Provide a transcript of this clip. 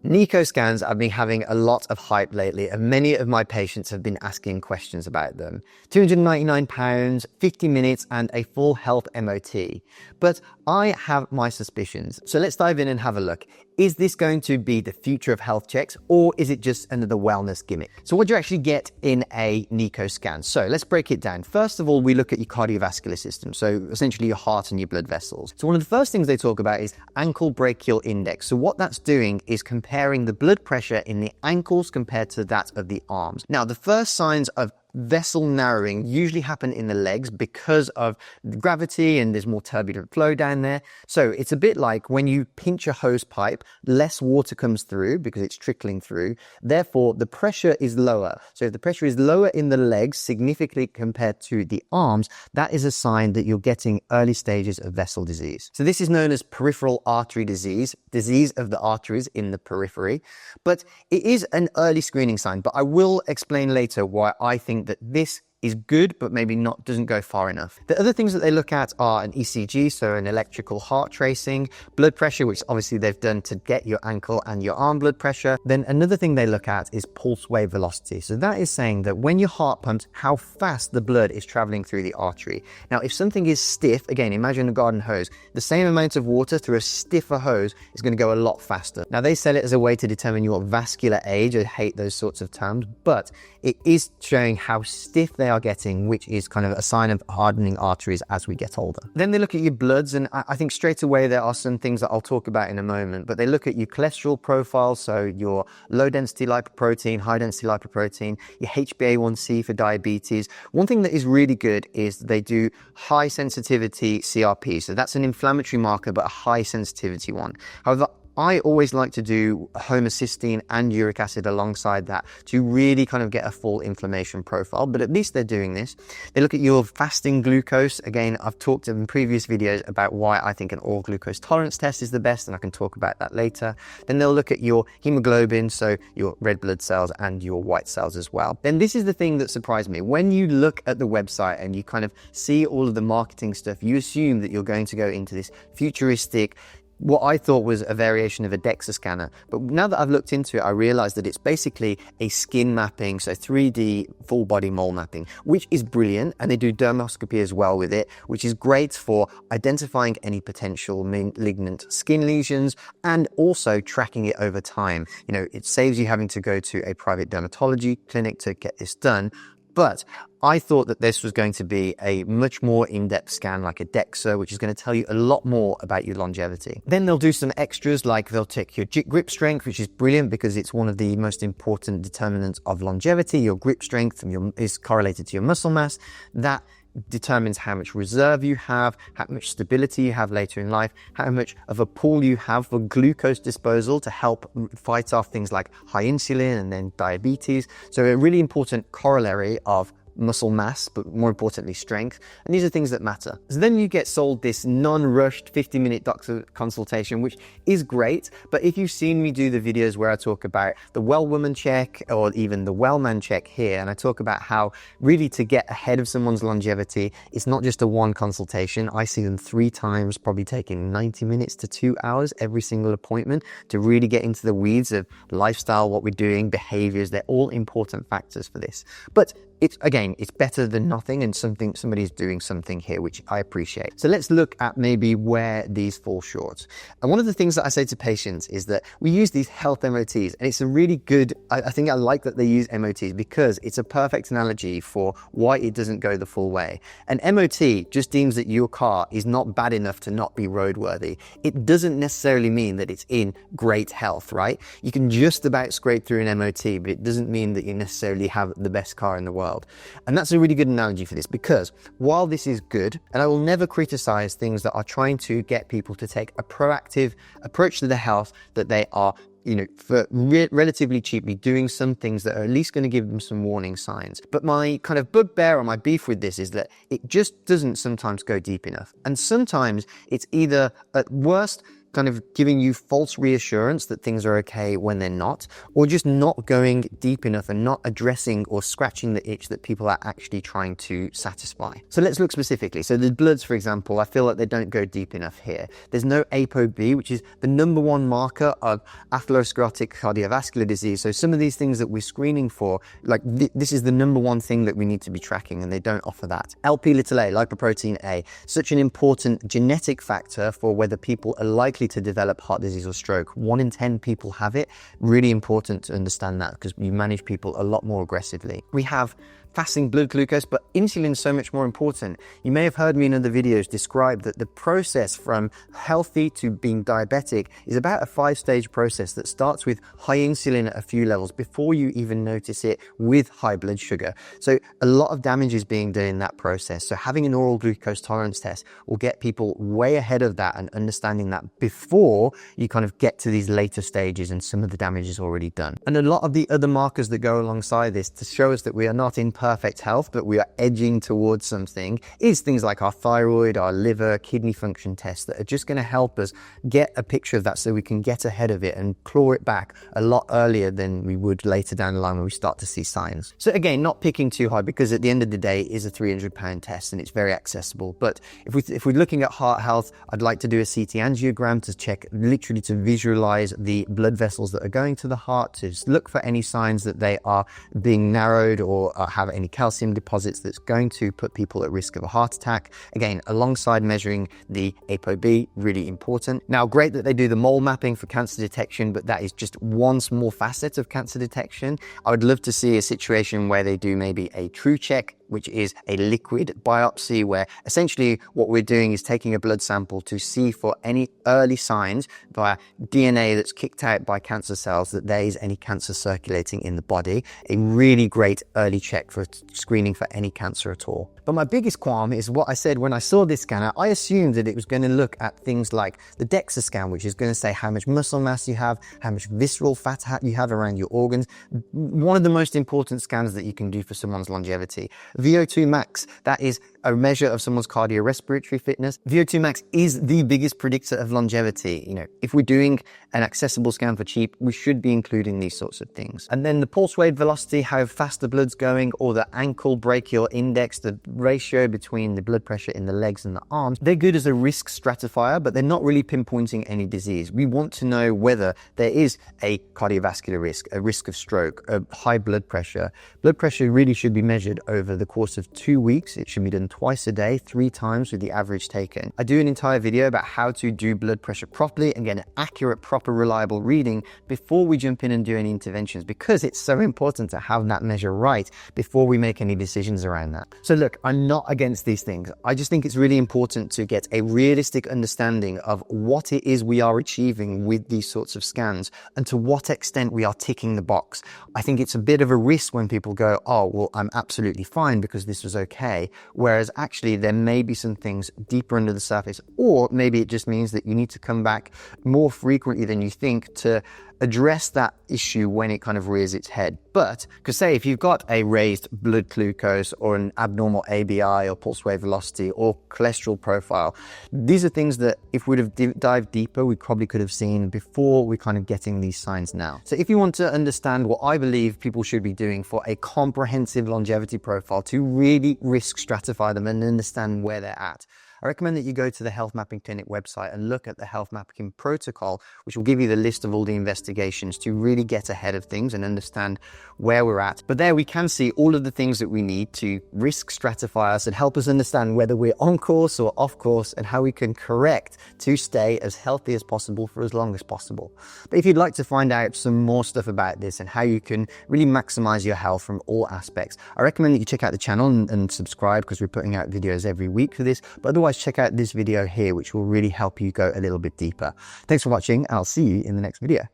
Neko scans have been having a lot of hype lately, and many of my patients have been asking questions about them. £299, 50 minutes, and a full health MOT. But I have my suspicions. So let's dive in and have a look. Is this going to be the future of health checks, or is it just another wellness gimmick? So what do you actually get in a Neko scan? So let's break it down. First of all, we look at your cardiovascular system. So essentially your heart and your blood vessels. So one of the first things they talk about is ankle-brachial index. So what that's doing is comparing the blood pressure in the ankles compared to that of the arms. Now, the first signs of vessel narrowing usually happen in the legs because of gravity and there's more turbulent flow down there. So it's a bit like when you pinch a hose pipe, less water comes through because it's trickling through. Therefore, the pressure is lower. So if the pressure is lower in the legs significantly compared to the arms, that is a sign that you're getting early stages of vessel disease. So this is known as peripheral artery disease of the arteries in the periphery. But it is an early screening sign, but I will explain later why I think that this is good, but maybe doesn't go far enough. The other things that they look at are an ECG, so an electrical heart tracing, blood pressure, which obviously they've done to get your ankle and your arm blood pressure. Then another thing they look at is pulse wave velocity. So that is saying that when your heart pumps, how fast the blood is traveling through the artery. Now, if something is stiff, again, imagine a garden hose, the same amount of water through a stiffer hose is going to go a lot faster. Now, they sell it as a way to determine your vascular age. I hate those sorts of terms, but it is showing how stiff they are getting, which is kind of a sign of hardening arteries as we get older. Then they look at your bloods, and I think straight away there are some things that I'll talk about in a moment, but they look at your cholesterol profile, so your low density lipoprotein, high density lipoprotein, your HbA1c for diabetes. One thing that is really good is they do high sensitivity CRP, so that's an inflammatory marker but a high sensitivity one. However, I always like to do homocysteine and uric acid alongside that to really kind of get a full inflammation profile, but at least they're doing this. They look at your fasting glucose. Again, I've talked in previous videos about why I think an all glucose tolerance test is the best, and I can talk about that later. Then they'll look at your hemoglobin, so your red blood cells and your white cells as well. Then this is the thing that surprised me. When you look at the website and you kind of see all of the marketing stuff, you assume that you're going to go into this futuristic, what I thought was a variation of a DEXA scanner. But now that I've looked into it, I realized that it's basically a skin mapping, so 3D full body mole mapping, which is brilliant. And they do dermoscopy as well with it, which is great for identifying any potential malignant skin lesions and also tracking it over time. You know, it saves you having to go to a private dermatology clinic to get this done. But I thought that this was going to be a much more in-depth scan like a DEXA, which is going to tell you a lot more about your longevity. Then they'll do some extras, like they'll take your grip strength, which is brilliant because it's one of the most important determinants of longevity. Your grip strength is correlated to your muscle mass. That determines how much reserve you have, how much stability you have later in life, how much of a pool you have for glucose disposal to help fight off things like high insulin and then diabetes. So a really important corollary of muscle mass, but more importantly, strength. And these are things that matter. So then you get sold this non-rushed 50-minute doctor consultation, which is great. But if you've seen me do the videos where I talk about the well woman check or even the well man check here, and I talk about how really to get ahead of someone's longevity, it's not just a one consultation. I see them 3 times, probably taking 90 minutes to 2 hours every single appointment to really get into the weeds of lifestyle, what we're doing, behaviors. They're all important factors for this. But it's better than nothing, and somebody's doing something here, which I appreciate. So let's look at maybe where these fall short. And one of the things that I say to patients is that we use these health MOTs, and it's a really good, I think I like that they use MOTs because it's a perfect analogy for why it doesn't go the full way. An MOT just deems that your car is not bad enough to not be roadworthy. It doesn't necessarily mean that it's in great health, right? You can just about scrape through an MOT, but it doesn't mean that you necessarily have the best car in the world. And that's a really good analogy for this, because while this is good, and I will never criticize things that are trying to get people to take a proactive approach to their health, that they are, you know, for relatively cheaply doing some things that are at least going to give them some warning signs. But my kind of bugbear or my beef with this is that it just doesn't sometimes go deep enough. And sometimes it's either at worst kind of giving you false reassurance that things are okay when they're not, or just not going deep enough and not addressing or scratching the itch that people are actually trying to satisfy. So let's look specifically. So the bloods, for example, I feel like they don't go deep enough here. There's no APO-B, which is the #1 marker of atherosclerotic cardiovascular disease. So some of these things that we're screening for, like this is the #1 thing that we need to be tracking, and they don't offer that. LP-A, lipoprotein A, such an important genetic factor for whether people are likely to develop heart disease or stroke. 1 in 10 people have it. Really important to understand that because you manage people a lot more aggressively. We have fasting blood glucose, but insulin is so much more important. You may have heard me in other videos describe that the process from healthy to being diabetic is about a 5-stage process that starts with high insulin at a few levels before you even notice it with high blood sugar. So a lot of damage is being done in that process. So having an oral glucose tolerance test will get people way ahead of that and understanding that before you kind of get to these later stages and some of the damage is already done. And a lot of the other markers that go alongside this to show us that we are not in perfect health, but we are edging towards something, is things like our thyroid, our liver, kidney function tests that are just going to help us get a picture of that so we can get ahead of it and claw it back a lot earlier than we would later down the line when we start to see signs. So again, not picking too high because at the end of the day it is a £300 test and it's very accessible. But if we're looking at heart health, I'd like to do a CT angiogram to check, literally to visualize the blood vessels that are going to the heart, to look for any signs that they are being narrowed or have any calcium deposits that's going to put people at risk of a heart attack. Again, alongside measuring the APO-B, really important. Now, great that they do the mole mapping for cancer detection, but that is just one small facet of cancer detection. I would love to see a situation where they do maybe a true check, which is a liquid biopsy where essentially what we're doing is taking a blood sample to see for any early signs via DNA that's kicked out by cancer cells that there is any cancer circulating in the body. A really great early check for screening for any cancer at all. But my biggest qualm is what I said when I saw this scanner. I assumed that it was going to look at things like the DEXA scan, which is going to say how much muscle mass you have, how much visceral fat you have around your organs. One of the most important scans that you can do for someone's longevity. VO2 max, that is a measure of someone's cardiorespiratory fitness. VO2 max is the biggest predictor of longevity. You know, if we're doing an accessible scan for cheap, we should be including these sorts of things. And then the pulse rate velocity, how fast the blood's going, or the ankle-brachial index, the ratio between the blood pressure in the legs and the arms. They're good as a risk stratifier, but they're not really pinpointing any disease. We want to know whether there is a cardiovascular risk, a risk of stroke, a high blood pressure. Blood pressure really should be measured over the course of 2 weeks. It should be done twice a day, 3 times with the average taken. I do an entire video about how to do blood pressure properly and get an accurate, proper, reliable reading before we jump in and do any interventions, because it's so important to have that measure right before we make any decisions around that. So look, I'm not against these things. I just think it's really important to get a realistic understanding of what it is we are achieving with these sorts of scans and to what extent we are ticking the box. I think it's a bit of a risk when people go, oh, well, I'm absolutely fine because this was okay. Whereas actually there may be some things deeper under the surface, or maybe it just means that you need to come back more frequently than you think to address that issue when it kind of rears its head. But, because say if you've got a raised blood glucose or an abnormal ABI or pulse wave velocity or cholesterol profile, these are things that if we'd have dived deeper, we probably could have seen before we're kind of getting these signs now. So if you want to understand what I believe people should be doing for a comprehensive longevity profile to really risk stratify them and understand where they're at, I recommend that you go to the Health Mapping Clinic website and look at the Health Mapping protocol, which will give you the list of all the investigations to really get ahead of things and understand where we're at. But there we can see all of the things that we need to risk stratify us and help us understand whether we're on course or off course and how we can correct to stay as healthy as possible for as long as possible. But if you'd like to find out some more stuff about this and how you can really maximize your health from all aspects, I recommend that you check out the channel and subscribe, because we're putting out videos every week for this. But otherwise, check out this video here, which will really help you go a little bit deeper. Thanks for watching. I'll see you in the next video.